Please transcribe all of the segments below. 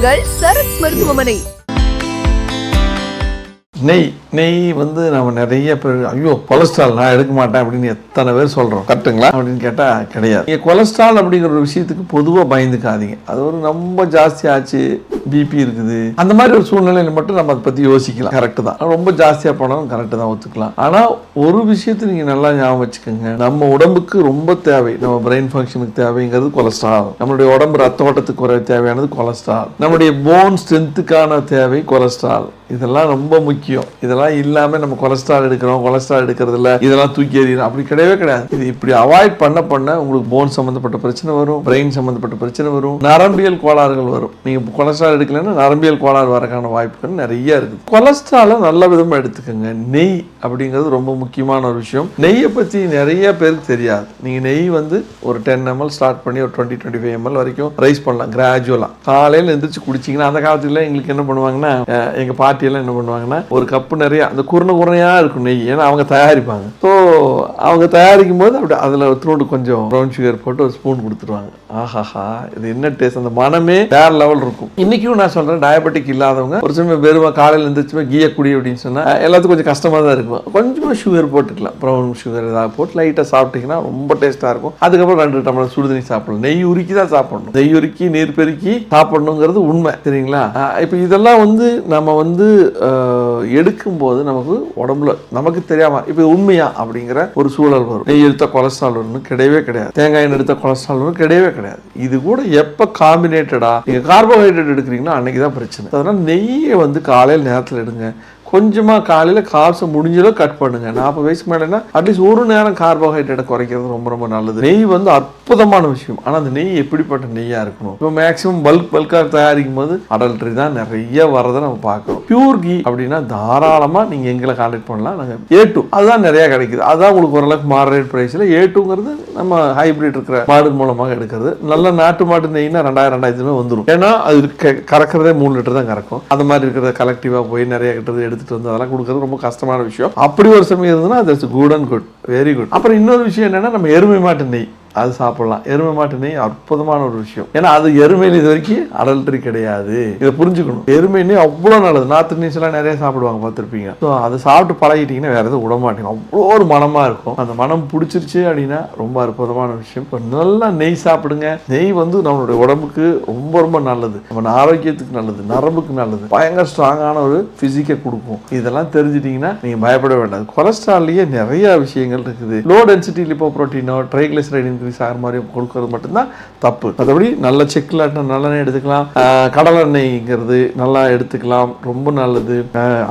உங்கள் சரத் மருத்துவமனை. நெய் வந்து நம்ம நிறைய பேர் ஐயோ கொலஸ்ட்ரால் நான் எடுக்க மாட்டேன் அப்படின்னு எத்தனை பேர் சொல்கிறோம், கரெக்டுங்களா அப்படின்னு கேட்டால் கிடையாது. நீங்கள் கொலஸ்ட்ரால் அப்படிங்கிற ஒரு விஷயத்துக்கு பொதுவாக பயந்துக்காதீங்க. அது ஒரு ரொம்ப ஜாஸ்தி ஆச்சு, பிபி இருக்குது, அந்த மாதிரி ஒரு சூழ்நிலையில் மட்டும் நம்ம அதை பற்றி யோசிக்கலாம். கரெக்டு தான், ரொம்ப ஜாஸ்தியாக போனாலும் கரெக்டு தான், ஒத்துக்கலாம். ஆனால் ஒரு விஷயத்தை நீங்கள் நல்லா ஞாபகம் வச்சுக்கோங்க, நம்ம உடம்புக்கு ரொம்ப தேவை, நம்ம பிரெயின் ஃபங்க்ஷனுக்கு தேவைங்கிறது கொலஸ்ட்ரால். நம்மளுடைய உடம்பு ரத்த ஓட்டத்துக்கு குறைய தேவையானது கொலஸ்ட்ரால். நம்மளுடைய போன் ஸ்ட்ரென்த்துக்கான தேவை கொலஸ்ட்ரால். இதெல்லாம் ரொம்ப முக்கியம். இதெல்லாம் இல்லாமல் நம்ம கொலஸ்ட்ரால் எடுக்கிறது இல்லை, இதெல்லாம் தூக்கி எறியணும் அப்படி கிடையவே கிடையாது. இது இப்படி அவாய்ட் பண்ண உங்களுக்கு போன் சம்மந்தப்பட்ட பிரச்சனை வரும், பிரெயின் சம்மந்தப்பட்ட பிரச்சனை வரும், நரம்பியல் கோளாறுகள் வரும். நீங்கள் கொலஸ்ட்ரால் எடுக்கலைன்னா நரம்பியல் கோளாறு வரக்கான வாய்ப்புகள் நிறைய இருக்குது. கொலஸ்ட்ராலை நல்ல விதமாக எடுத்துக்கோங்க. நெய் அப்படிங்கிறது ரொம்ப முக்கியமான ஒரு விஷயம். நெய்யை பற்றி நிறைய பேருக்கு தெரியாது. நீங்கள் நெய் வந்து ஒரு 10 ml ஸ்டார்ட் பண்ணி ஒரு 20-25 ml வரைக்கும் ரைஸ் பண்ணலாம் கிராஜுவலாக. காலையில் எந்திரிச்சு குடிச்சிங்கன்னா, அந்த காலத்துல எங்களுக்கு என்ன பண்ணுவாங்கன்னா, எங்கள் பாட்டியெல்லாம் என்ன பண்ணுவாங்கன்னா, ஒரு கப்பு நிறைய அந்த குருணையாக இருக்கும் நெய். ஏன்னா அவங்க தயாரிப்பாங்க. ஸோ அவங்க தயாரிக்கும் போது அப்படி அதில் ஒரு கொஞ்சம் ப்ரௌன் சுகர் போட்டு ஒரு ஸ்பூன் கொடுத்துருவாங்க. ஆஹாஹா, இது என்ன டேஸ்ட், அந்த மனமே வேற லெவல் இருக்கும். இன்னைக்கும் நான் சொல்றேன், டயபெட்டிக் இல்லாதவங்க ஒரு சமயம் வெறும் காலையில் இருந்துச்சுமே கீய குடி அப்படின்னு சொன்னா எல்லாத்துக்கும் கொஞ்சம் கஷ்டமா தான் இருக்கும். கொஞ்சமாக சுகர் போட்டுக்கலாம், ப்ரௌன் சுகர் ஏதாவது போட்டு லைட்டாக சாப்பிட்டீங்கன்னா ரொம்ப டேஸ்டா இருக்கும். அதுக்கப்புறம் 2 டம்ளர் சுடுதண்ணி சாப்பிடலாம். நெய் உருக்கி தான் சாப்பிடணும், நெய் உருக்கி நீர் பெருக்கி சாப்பிடணுங்கிறது உண்மை, சரிங்களா? இப்போ இதெல்லாம் வந்து நம்ம வந்து எடுக்கும்போது நமக்கு உடம்புல நமக்கு தெரியாம இப்போ உண்மையா அப்படிங்கிற ஒரு சூழல் வரும். நெய் எடுத்த கொலஸ்ட்ரால் வரும்னு கிடையவே கிடையாது, தேங்காய் எண்ணெய் எடுத்த கொலஸ்ட்ரால் வரும் கிடையவே கிடையாது. இது கூட எப்ப காம்பினேட்டடா நீங்க கார்போஹைட்ரேட் எடுக்கிறீங்களோ அன்னைக்கு தான் பிரச்சனை. அதனால நெய்யை வந்து காலையில் நேரத்தில் எடுங்க. கொஞ்சமாக காலையில் காசை முடிஞ்சளவு கட் பண்ணுங்க. 40 வயசுக்கு மேலேனா அட்லீஸ்ட் ஒரு நேரம் கார்போஹைட்ரேட்டை குறைக்கிறது ரொம்ப ரொம்ப நல்லது. நெய் வந்து அற்புதமான விஷயம். ஆனால் அந்த நெய் எப்படிப்பட்ட நெய்யாக இருக்கணும்? இப்போ மேக்ஸிமம் பல்காக தயாரிக்கும் போது அடல்ட்ரி தான் நிறைய வரதை நம்ம பார்க்கணும். பியூர் கீ அப்படின்னா தாராளமாக நீங்கள் எங்களை கான்டாக்ட் பண்ணலாம். நாங்கள் A2 அதுதான் நிறையா கிடைக்குது. அதுதான் உங்களுக்கு ஓரளவுக்கு மாடரேட் ப்ரைஸில். A2ங்கிறது நம்ம ஹைப்ரிட் இருக்கிற மாடு மூலமாக எடுக்கிறது. நல்ல நாட்டு மாட்டு நெய்னா 2000 வந்துடும். ஏன்னா அது கறக்கிறதே 3 லிட்டர் தான் கறக்கும். அந்த மாதிரி இருக்கிறத கலெக்டிவாக போய் நிறைய கிட்டது எடுத்து வந்து அதெல்லாம் கொடுக்கறது ரொம்ப கஷ்டமான விஷயம். அப்படி ஒரு சமயம் இருந்ததுன்னா that's good and good, very good. அப்புறம் இன்னொரு விஷயம் என்னன்னா, நம்ம எருமை மாட்டு நெய் அது சாப்பிடலாம். எருமை மாட்டு நெய் அற்புதமான ஒரு விஷயம். ஏன்னா அது எருமையில் இது வரைக்கும் அடல்ட்ரி கிடையாது, இதை புரிஞ்சுக்கணும். எருமை நெய் அவ்வளோ நல்லது. நார்த் இந்தியன்ஸ் எல்லாம் நிறைய சாப்பிடுவாங்க, பார்த்துருப்பீங்க. ஸோ அதை சாப்பிட்டு பழகிட்டீங்கன்னா வேற எதுவும் விட மாட்டீங்க. அவ்வளோ ஒரு மனமா இருக்கும். அந்த மனம் பிடிச்சிருச்சு அப்படின்னா ரொம்ப அற்புதமான விஷயம். இப்போ நல்லா நெய் சாப்பிடுங்க. நெய் வந்து நம்மளுடைய உடம்புக்கு ரொம்ப ரொம்ப நல்லது, நம்ம ஆரோக்கியத்துக்கு நல்லது, நரம்புக்கு நல்லது, பயங்கர ஸ்ட்ராங்கான ஒரு பிசிக்கை கொடுக்கும். இதெல்லாம் தெரிஞ்சிட்டீங்கன்னா நீங்க பயப்பட வேண்டாம். கொலஸ்ட்ரால்லையே நிறைய விஷயங்கள் இருக்குது. லோ டென்சிட்டி லிப்போப்ரோட்டீனோ ட்ரைக்ளிசரைடு ஆகிற மாதிரி கொடுக்கறது மட்டும்தான் தப்பு. மற்றபடி நல்ல செக்கில் நல்லெண்ணெய் எடுத்துக்கலாம், கடலெண்ணெய்ங்கிறது நல்லா எடுத்துக்கலாம், ரொம்ப நல்லது.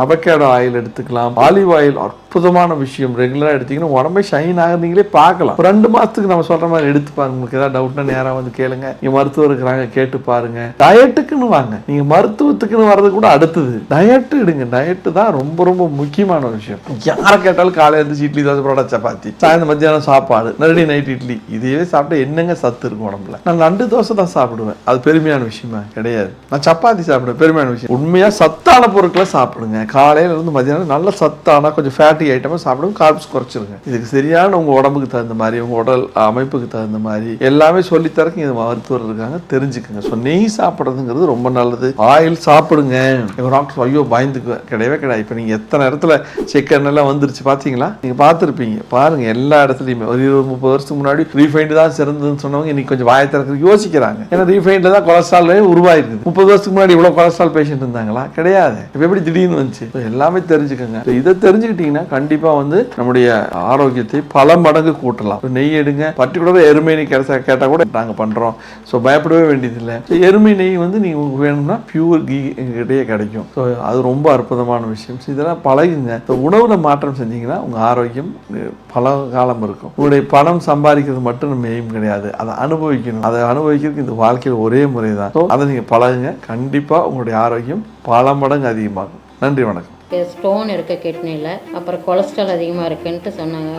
அவகேடோ ஆயில் எடுத்துக்கலாம், ஆலிவ் ஆயில் அற்புதமான விஷயம். ரெகுலராக எடுத்தீங்கன்னா உடம்பே ஷைன் ஆகுறீங்களே பார்க்கலாம். 2 மாதத்துக்கு நம்ம சொல்ற மாதிரி எடுத்து பாருங்க. உங்களுக்கு ஏதாவது டவுட்னா நேராக வந்து கேளுங்க. நீங்க மருத்துவர் இருக்கிறாங்க, கேட்டு பாருங்க. டயட்டுக்குன்னு வாங்க, நீங்க மருத்துவத்துக்குன்னு வர்றது கூட அடுத்தது. டயட்டு எடுங்க. டயட்டு தான் ரொம்ப ரொம்ப முக்கியமான விஷயம். யாரை கேட்டாலும் காலையில் இருந்து இட்லி, தோசை, பரோட்டா, சப்பாத்தி, சாயந்தரம் மத்தியானம் சாப்பாடு, மறுபடியும் நைட் இட்லி, இதே சாப்பிட்டா என்னங்க சத்து இருக்கும் உடம்புல? நான் 2 தோசை தான் சாப்பிடுவேன், அது பெருமையான விஷயமா கிடையாது. நான் சப்பாத்தி சாப்பிடுவேன், பெருமையான விஷயம். உண்மையா சத்தான பொருட்களை சாப்பிடுங்க. காலையில இருந்து மத்தியானம் நல்ல சத்தான கொஞ்சம் ஃபேட்டி ஐட்டமா சாப்பிடுங்க, கார்ப்ஸ் குறைச்சிருங்க. இதுக்கு சரியான உங்க உடம்புக்கு தகுந்த மாதிரி, உங்க உடல் அமைப்புக்கு தகுந்த மாதிரி எல்லாமே சொல்லித்தரக்கு இது மருத்துவர் இருக்காங்க, தெரிஞ்சுக்கங்க. ஸோ நெய் சாப்பிட்றதுங்கிறது ரொம்ப நல்லது. ஆயில் சாப்பிடுங்க. எங்க டாக்டர் ஐயோ பயந்துக்குவேன், கிடையவே கிடையாது. இப்போ நீங்க எத்தனை இடத்துல செக்கெண்ணெய் எல்லாம் வந்துருச்சு பாத்தீங்களா? நீங்க பார்த்துருப்பீங்க, பாருங்க எல்லா இடத்துலையுமே. ஒரு 20-30 வருஷத்துக்கு முன்னாடி ரீஃபைண்ட் தான் சிறந்ததுன்னு சொன்னவங்க இன்னைக்கு கொஞ்சம் வாயை திறக்கிறதுக்கு யோசிக்கிறாங்க. ஏன்னா ரீஃபைண்ட்ல தான் கொலஸ்ட்ரால் உருவாயிருக்குது. 30 வருஷத்துக்கு முன்னாடி இவ்வளவு கொலஸ்ட்ரால் பேஷண்ட் இருந்தாங்களா? கிடையாது. இப்போ எப்படி திடீர்னு வந்துச்சு? எல்லாமே தெரிஞ்சுக்கங்க. இதை தெரிஞ்சுக்கிட்டீங்கன்னா கண்டிப்பா வந்து நம்முடைய ஆரோக்கியத்தை பல மடங்கு கூட்டலாம். நெய் எடுங்க. பர்டிகுலரா எருமை நெய் கேட்டா கூட நாங்க பண்றோம். ஸோ பயப்படவே வேண்டியதில்லை. எருமை நெய் வந்து நீங்க உங்களுக்கு வேணும்னா பியூர் கீ எங்ககிட்டயே கிடைக்கும். ஸோ அது ரொம்ப அற்புதமான விஷயம். இதெல்லாம் பழகுங்க. உணவுல மாற்றம் செஞ்சீங்கன்னா உங்க ஆரோக்கியம் பல காலம் இருக்கும். உங்களுடைய பணம் சம்பாதிக்கிறது மட்டும் நம்ம எய்ம் கிடையாது, அதை அனுபவிக்கணும். அதை அனுபவிக்கிறதுக்கு இந்த வாழ்க்கையில் ஒரே முறை தான். ஸோ அதை நீங்க பழகுங்க. கண்டிப்பா உங்களுடைய ஆரோக்கியம் பல மடங்கு அதிகமாகும். நன்றி, வணக்கம். ஸ்டோன் இருக்குது கிட்னியில், அப்புறம் கொலஸ்ட்ரால் அதிகமாக இருக்குன்ட்டு சொன்னாங்க.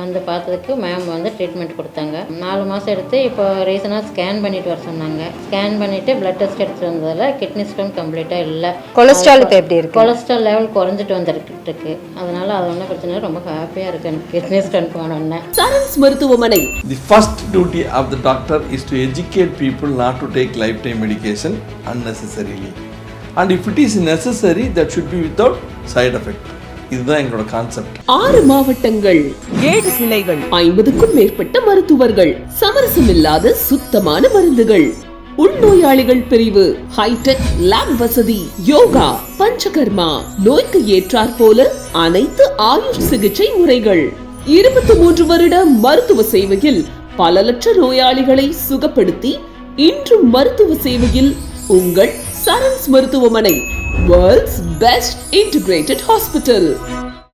வந்து பார்த்ததுக்கு மேம் வந்து ட்ரீட்மெண்ட் கொடுத்தாங்க. 4 மாதம் எடுத்து இப்போ ரீசனாக ஸ்கேன் பண்ணிட்டு வர சொன்னாங்க. ஸ்கேன் பண்ணிவிட்டு பிளட் டெஸ்ட் எடுத்துகிட்டு வந்ததில் கிட்னி ஸ்டோன் கம்ப்ளீட்டாக இல்லை. கொலஸ்ட்ரால் இப்போ எப்படி இருக்குது? கொலஸ்ட்ரால் லெவல் குறைஞ்சிட்டு வந்துருக்கு. அதனால் அது ஒன்றும் பிரச்சனை இல்லை, ரொம்ப ஹாப்பியாக இருக்குது எனக்கு கிட்னி ஸ்டோன் போனோன்னே. சரண்ஸ் மருத்துவமனை. The first duty of the doctor is to educate people not to take lifetime medication unnecessarily. And if it is necessary, that should be without side effect. இதுதான் எங்களோட கான்செப்ட். 6 மாவட்டங்கள், 7 கிளைகள், 50க்கும் மேற்பட்ட மருத்துவர்கள், சமரசமில்லாத சுத்தமான மருந்துகள், உள்நோயாளிகள் பிரிவு, ஹைடெக் லேப் வசதி, யோகா, பஞ்சகர்மா, நோய்க்கு ஏற்றாற் போல அனைத்து ஆயுஷ் சிகிச்சை முறைகள், 23 வருட மருத்துவ சேவையில் பல லட்ச நோயாளிகளை சுகப்படுத்தி இன்றும் மருத்துவ சேவையில் உங்கள் சரண்ஸ் மருத்துவமனை, வேர்ல்ட்ஸ் பெஸ்ட் இன்டிகிரேட்டட் ஹாஸ்பிட்டல்.